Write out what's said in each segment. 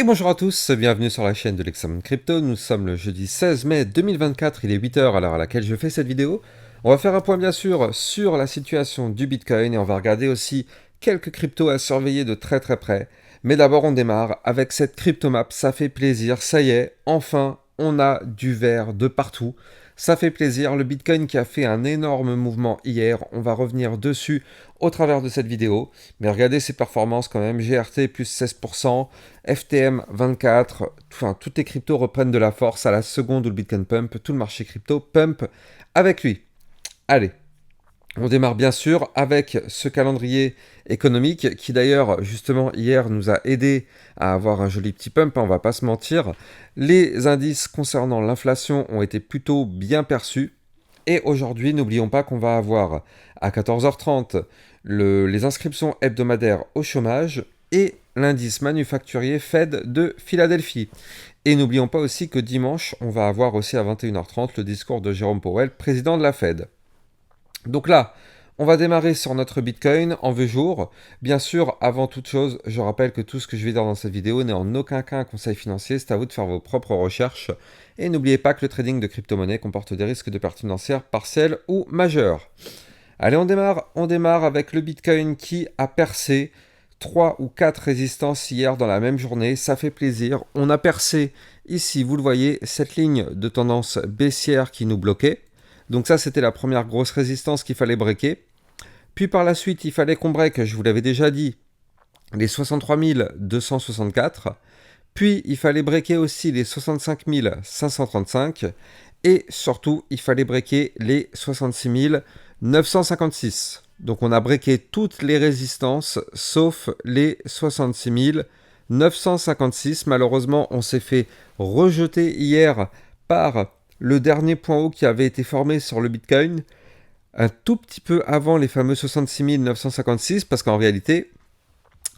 Bonjour à tous, bienvenue sur la chaîne de l'Examen Crypto. Nous sommes le jeudi 16 mai 2024, il est 8 h à l'heure à laquelle je fais cette vidéo. On va faire un point bien sûr sur la situation du Bitcoin et on va regarder aussi quelques cryptos à surveiller de très près. Mais d'abord on démarre avec cette cryptomap, ça fait plaisir, ça y est, enfin on a du vert de partout. Ça fait plaisir, le Bitcoin qui a fait un énorme mouvement hier, on va revenir dessus au travers de cette vidéo. Mais regardez ses performances quand même, GRT plus 16%, FTM 24%, enfin toutes les cryptos reprennent de la force à la seconde où le Bitcoin pump, tout le marché crypto pump avec lui. Allez, on démarre bien sûr avec ce calendrier économique qui d'ailleurs justement hier nous a aidé à avoir un joli petit pump, on va pas se mentir. Les indices concernant l'inflation ont été plutôt bien perçus. Et aujourd'hui, n'oublions pas qu'on va avoir à 14h30 les inscriptions hebdomadaires au chômage et l'indice manufacturier Fed de Philadelphie. Et n'oublions pas aussi que dimanche, on va avoir aussi à 21h30 le discours de Jérôme Powell, président de la Fed. Donc là, on va démarrer sur notre Bitcoin en V-jour. Bien sûr, avant toute chose, je rappelle que tout ce que je vais dire dans cette vidéo n'est en aucun cas un conseil financier, c'est à vous de faire vos propres recherches. Et n'oubliez pas que le trading de crypto-monnaie comporte des risques de perte financière partielle ou majeure. Allez, on démarre avec le Bitcoin qui a percé 3 ou 4 résistances hier dans la même journée, ça fait plaisir. On a percé ici, vous le voyez, cette ligne de tendance baissière qui nous bloquait. Donc ça, c'était la première grosse résistance qu'il fallait breaker. Puis par la suite, il fallait qu'on break, je vous l'avais déjà dit, les 63 264. Puis il fallait breaker aussi les 65 535. Et surtout, il fallait breaker les 66 956. Donc on a breaké toutes les résistances, sauf les 66 956. Malheureusement, on s'est fait rejeter hier par le dernier point haut qui avait été formé sur le Bitcoin, un tout petit peu avant les fameux 66 956, parce qu'en réalité,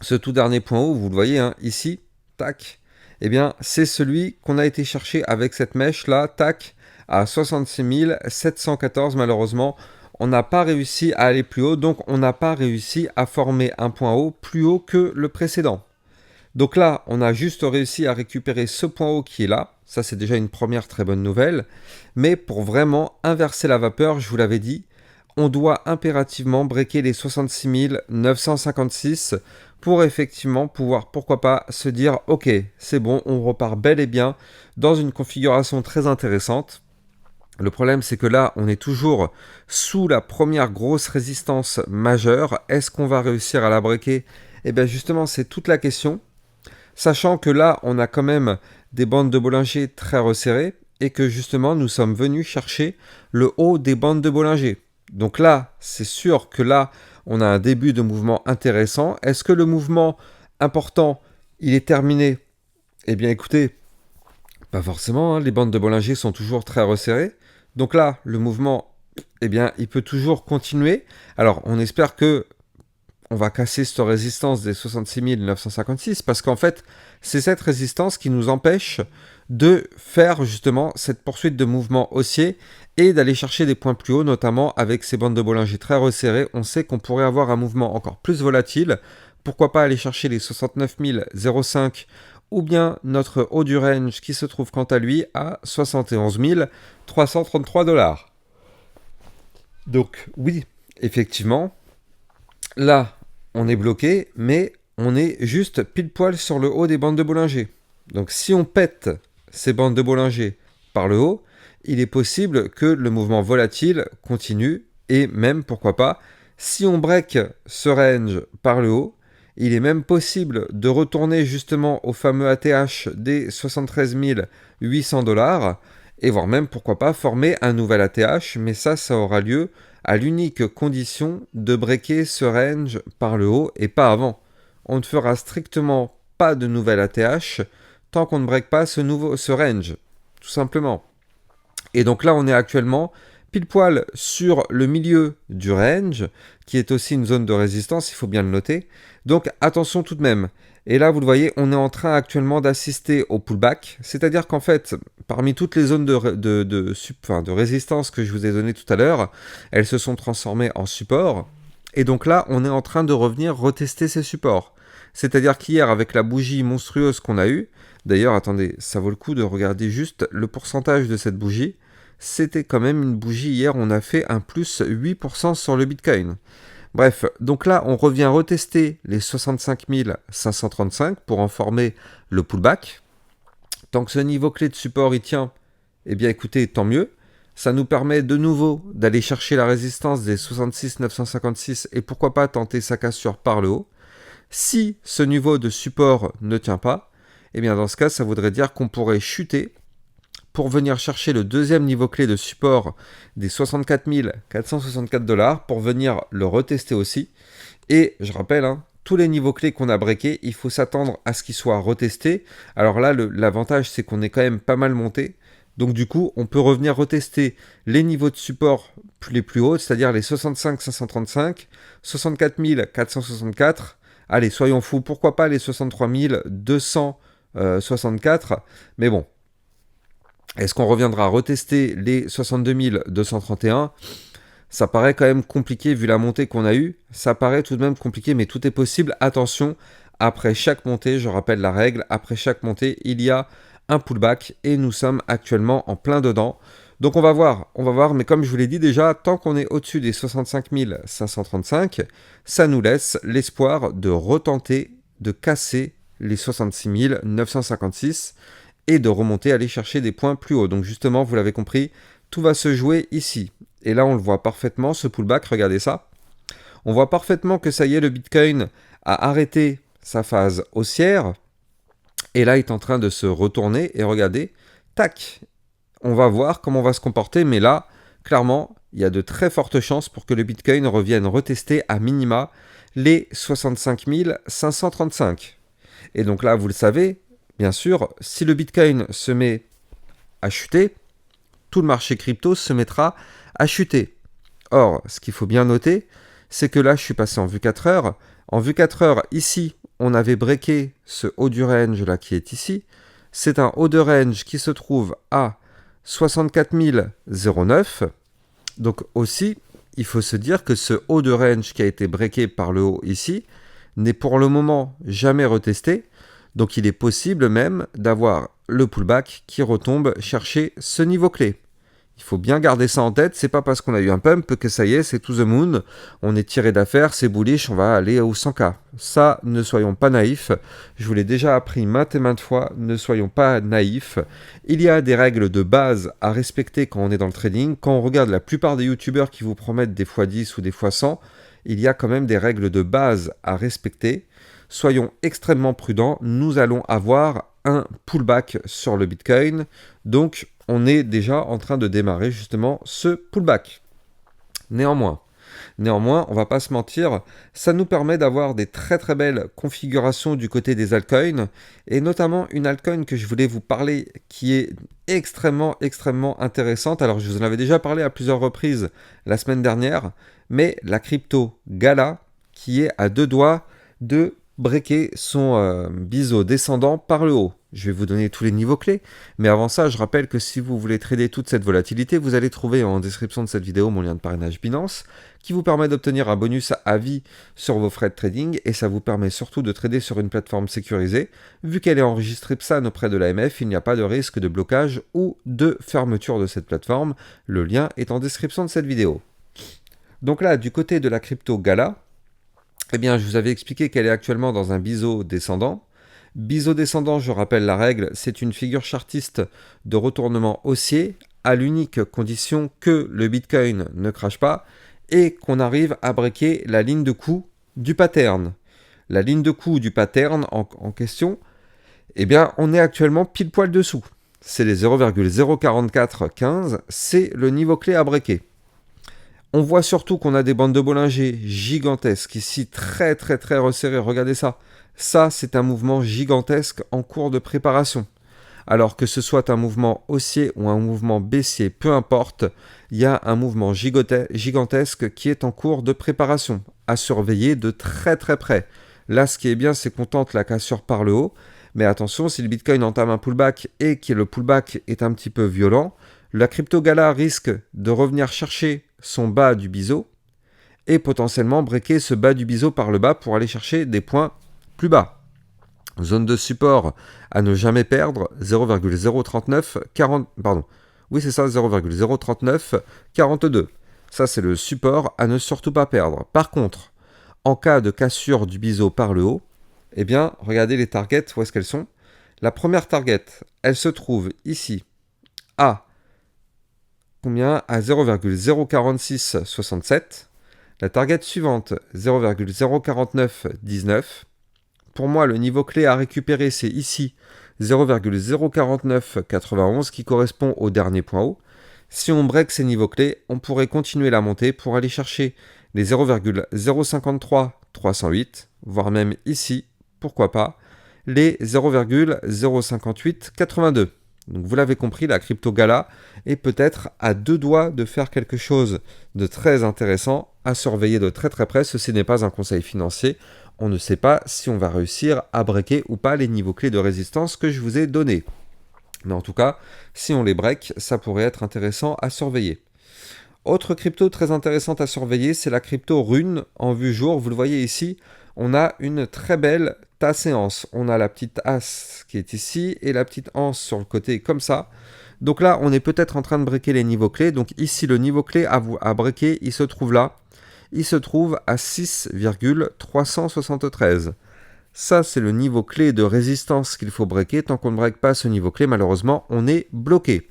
ce tout dernier point haut, vous le voyez ici, tac, eh bien c'est celui qu'on a été chercher avec cette mèche là, tac, à 66 714. Malheureusement, on n'a pas réussi à aller plus haut, donc on n'a pas réussi à former un point haut plus haut que le précédent. Donc là, on a juste réussi à récupérer ce point haut qui est là. Ça, c'est déjà une première très bonne nouvelle. Mais pour vraiment inverser la vapeur, je vous l'avais dit, on doit impérativement breaker les 66 956 pour effectivement pouvoir, pourquoi pas, se dire « Ok, c'est bon, on repart bel et bien dans une configuration très intéressante ». Le problème, c'est que là, on est toujours sous la première grosse résistance majeure. Est-ce qu'on va réussir à la breaker ? Eh bien, justement, c'est toute la question. Sachant que là, on a quand même des bandes de Bollinger très resserrées et que justement, nous sommes venus chercher le haut des bandes de Bollinger. Donc là, c'est sûr que là, on a un début de mouvement intéressant. Est-ce que le mouvement important, il est terminé ? Eh bien, écoutez, pas forcément. Les bandes de Bollinger sont toujours très resserrées. Donc là, le mouvement, eh bien, il peut toujours continuer. Alors, on espère que on va casser cette résistance des 66 956 parce qu'en fait, c'est cette résistance qui nous empêche de faire justement cette poursuite de mouvement haussier et d'aller chercher des points plus hauts, notamment avec ces bandes de Bollinger très resserrées. On sait qu'on pourrait avoir un mouvement encore plus volatile. Pourquoi pas aller chercher les 69 005 ou bien notre haut du range qui se trouve quant à lui à 71 333 $. Donc oui, effectivement, là, on est bloqué, mais on est juste pile poil sur le haut des bandes de Bollinger. Donc si on pète ces bandes de Bollinger par le haut, il est possible que le mouvement volatile continue et même, pourquoi pas, si on break ce range par le haut, il est même possible de retourner justement au fameux ATH des 73 800 $ et voire même, pourquoi pas, former un nouvel ATH, mais ça aura lieu à l'unique condition de breaker ce range par le haut et pas avant. On ne fera strictement pas de nouvel ATH tant qu'on ne break pas ce range, tout simplement. Et donc là, on est actuellement pile poil sur le milieu du range, qui est aussi une zone de résistance, il faut bien le noter. Donc attention tout de même. Et là, vous le voyez, on est en train actuellement d'assister au pullback, c'est-à-dire qu'en fait, parmi toutes les zones de résistance que je vous ai données tout à l'heure, elles se sont transformées en supports. Et donc là, on est en train de revenir retester ces supports. C'est-à-dire qu'hier, avec la bougie monstrueuse qu'on a eue, d'ailleurs, attendez, ça vaut le coup de regarder juste le pourcentage de cette bougie. C'était quand même une bougie hier, on a fait un plus 8% sur le Bitcoin. Bref, donc là, on revient retester les 65 535 pour en former le pullback. Tant que ce niveau clé de support y tient, eh bien écoutez, tant mieux. Ça nous permet de nouveau d'aller chercher la résistance des 66 956 et pourquoi pas tenter sa cassure par le haut. Si ce niveau de support ne tient pas, eh bien dans ce cas, ça voudrait dire qu'on pourrait chuter pour venir chercher le deuxième niveau clé de support des 64 464 $, pour venir le retester aussi. Et je rappelle, tous les niveaux clés qu'on a breakés, il faut s'attendre à ce qu'ils soient retestés. Alors là, l'avantage, c'est qu'on est quand même pas mal monté. Donc du coup, on peut revenir retester les niveaux de support les plus hauts, c'est-à-dire les 65 535, 64 464. Allez, soyons fous, pourquoi pas les 63 264. Mais bon, est-ce qu'on reviendra retester les 62 231 ? Ça paraît quand même compliqué vu la montée qu'on a eue. Ça paraît tout de même compliqué, mais tout est possible. Attention, après chaque montée, je rappelle la règle, après chaque montée, il y a un pullback et nous sommes actuellement en plein dedans. Donc on va voir, mais comme je vous l'ai dit déjà, tant qu'on est au-dessus des 65 535, ça nous laisse l'espoir de retenter, de casser les 66 956 et de remonter, aller chercher des points plus hauts. Donc justement, vous l'avez compris, tout va se jouer ici. Et là, on le voit parfaitement, ce pullback, regardez ça. On voit parfaitement que ça y est, le Bitcoin a arrêté sa phase haussière. Et là, il est en train de se retourner. Et regardez, tac, on va voir comment on va se comporter. Mais là, clairement, il y a de très fortes chances pour que le Bitcoin revienne retester à minima les 65 535. Et donc là, vous le savez, bien sûr, si le Bitcoin se met à chuter, tout le marché crypto se mettra à chuter. Or, ce qu'il faut bien noter, c'est que là, je suis passé en vue 4 heures. En vue 4 heures, ici, on avait breaké ce haut du range là qui est ici. C'est un haut de range qui se trouve à 64 009. Donc aussi, il faut se dire que ce haut de range qui a été breaké par le haut ici n'est pour le moment jamais retesté. Donc il est possible même d'avoir le pullback qui retombe chercher ce niveau clé. Il faut bien garder ça en tête, c'est pas parce qu'on a eu un pump que ça y est, c'est to the moon, on est tiré d'affaire, c'est bullish, on va aller au 100K. Ça, ne soyons pas naïfs, je vous l'ai déjà appris maintes et maintes fois, ne soyons pas naïfs. Il y a des règles de base à respecter quand on est dans le trading. Quand on regarde la plupart des youtubeurs qui vous promettent des x10 ou des x100, il y a quand même des règles de base à respecter. Soyons extrêmement prudents, nous allons avoir un pullback sur le Bitcoin, donc on est déjà en train de démarrer justement ce pullback. Néanmoins, on va pas se mentir, ça nous permet d'avoir des très très belles configurations du côté des altcoins, et notamment une altcoin que je voulais vous parler qui est extrêmement intéressante. Alors je vous en avais déjà parlé à plusieurs reprises la semaine dernière, mais la crypto Gala qui est à deux doigts de breaker son biseau descendant par le haut. Je vais vous donner tous les niveaux clés, mais avant ça, je rappelle que si vous voulez trader toute cette volatilité, vous allez trouver en description de cette vidéo mon lien de parrainage Binance, qui vous permet d'obtenir un bonus à vie sur vos frais de trading, et ça vous permet surtout de trader sur une plateforme sécurisée. Vu qu'elle est enregistrée PSAN auprès de l'AMF, il n'y a pas de risque de blocage ou de fermeture de cette plateforme. Le lien est en description de cette vidéo. Donc là, du côté de la crypto Gala, eh bien, je vous avais expliqué qu'elle est actuellement dans un biseau descendant. Biseau descendant, je rappelle la règle, c'est une figure chartiste de retournement haussier à l'unique condition que le Bitcoin ne crache pas et qu'on arrive à breaker la ligne de coup du pattern. La ligne de coup du pattern en question, eh bien, on est actuellement pile poil dessous. C'est les 0,04415, c'est le niveau clé à breaker. On voit surtout qu'on a des bandes de Bollinger gigantesques, ici très resserrées, regardez ça. Ça, c'est un mouvement gigantesque en cours de préparation. Alors que ce soit un mouvement haussier ou un mouvement baissier, peu importe, il y a un mouvement gigantesque qui est en cours de préparation, à surveiller de très près. Là, ce qui est bien, c'est qu'on tente la cassure par le haut, mais attention, si le Bitcoin entame un pullback et que le pullback est un petit peu violent, la crypto Gala risque de revenir chercher son bas du biseau et potentiellement breaker ce bas du biseau par le bas pour aller chercher des points plus bas. Zone de support à ne jamais perdre, 0,039, 40, pardon, oui c'est ça, 0,039, 42. Ça c'est le support à ne surtout pas perdre. Par contre, en cas de cassure du biseau par le haut, eh bien, regardez les targets, où est-ce qu'elles sont. La première target, elle se trouve ici, à combien? À 0,04667. La target suivante, 0,04919. Pour moi, le niveau clé à récupérer, c'est ici, 0,04991, qui correspond au dernier point haut. Si on break ces niveaux clés, on pourrait continuer la montée pour aller chercher les 0,053308, voire même ici, pourquoi pas, les 0,05882. Donc vous l'avez compris, la crypto Gala est peut-être à deux doigts de faire quelque chose de très intéressant à surveiller de très très près. Ceci n'est pas un conseil financier. On ne sait pas si on va réussir à breaker ou pas les niveaux clés de résistance que je vous ai donnés. Mais en tout cas, si on les break, ça pourrait être intéressant à surveiller. Autre crypto très intéressante à surveiller, c'est la crypto Rune en vue jour. Vous le voyez ici, on a une très belle séance. On a la petite as qui est ici et la petite anse sur le côté comme ça. Donc là, on est peut-être en train de breaker les niveaux clés. Donc ici, le niveau clé à breaker, il se trouve là. Il se trouve à 6,373. Ça, c'est le niveau clé de résistance qu'il faut breaker. Tant qu'on ne break pas ce niveau clé, malheureusement, on est bloqué.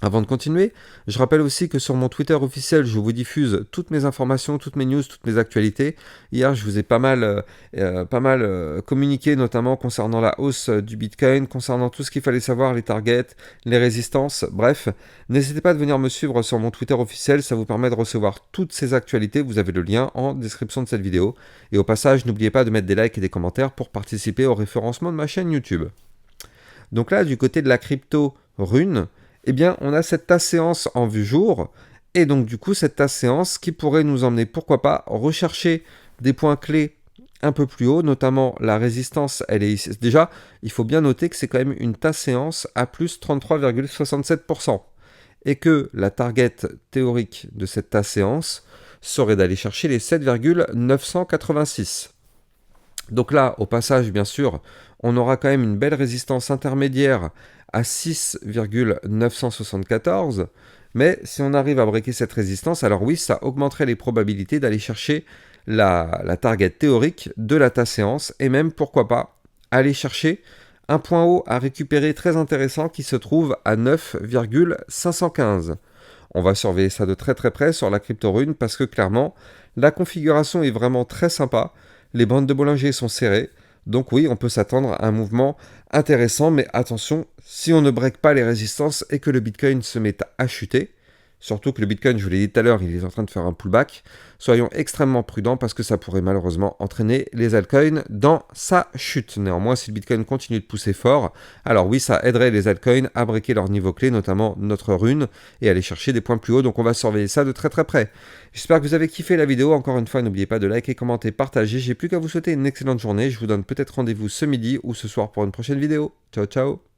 Avant de continuer, je rappelle aussi que sur mon Twitter officiel, je vous diffuse toutes mes informations, toutes mes news, toutes mes actualités. Hier, je vous ai pas mal communiqué, notamment concernant la hausse du Bitcoin, concernant tout ce qu'il fallait savoir, les targets, les résistances, bref. N'hésitez pas à venir me suivre sur mon Twitter officiel, ça vous permet de recevoir toutes ces actualités. Vous avez le lien en description de cette vidéo. Et au passage, n'oubliez pas de mettre des likes et des commentaires pour participer au référencement de ma chaîne YouTube. Donc là, du côté de la crypto Rune, eh bien, on a cette séance en vue jour, et donc du coup, cette séance qui pourrait nous emmener, pourquoi pas, rechercher des points clés un peu plus haut, notamment la résistance, elle est ici. Déjà, il faut bien noter que c'est quand même une séance à plus 33,67%, et que la target théorique de cette séance serait d'aller chercher les 7,986. Donc là, au passage, bien sûr, on aura quand même une belle résistance intermédiaire à 6,974. Mais si on arrive à breaker cette résistance, alors oui, ça augmenterait les probabilités d'aller chercher la target théorique de la séance et même, pourquoi pas, aller chercher un point haut à récupérer très intéressant qui se trouve à 9,515. On va surveiller ça de très très près sur la crypto Rune parce que clairement, la configuration est vraiment très sympa. Les bandes de Bollinger sont serrées. Donc oui, on peut s'attendre à un mouvement intéressant, mais attention, si on ne break pas les résistances et que le Bitcoin se met à chuter, surtout que le Bitcoin, je vous l'ai dit tout à l'heure, il est en train de faire un pullback, soyons extrêmement prudents parce que ça pourrait malheureusement entraîner les altcoins dans sa chute. Néanmoins, si le Bitcoin continue de pousser fort, alors oui, ça aiderait les altcoins à breaker leur niveau clé, notamment notre Rune, et aller chercher des points plus hauts. Donc on va surveiller ça de très très près. J'espère que vous avez kiffé la vidéo. Encore une fois, n'oubliez pas de liker, commenter, partager. J'ai plus qu'à vous souhaiter une excellente journée. Je vous donne peut-être rendez-vous ce midi ou ce soir pour une prochaine vidéo. Ciao, ciao!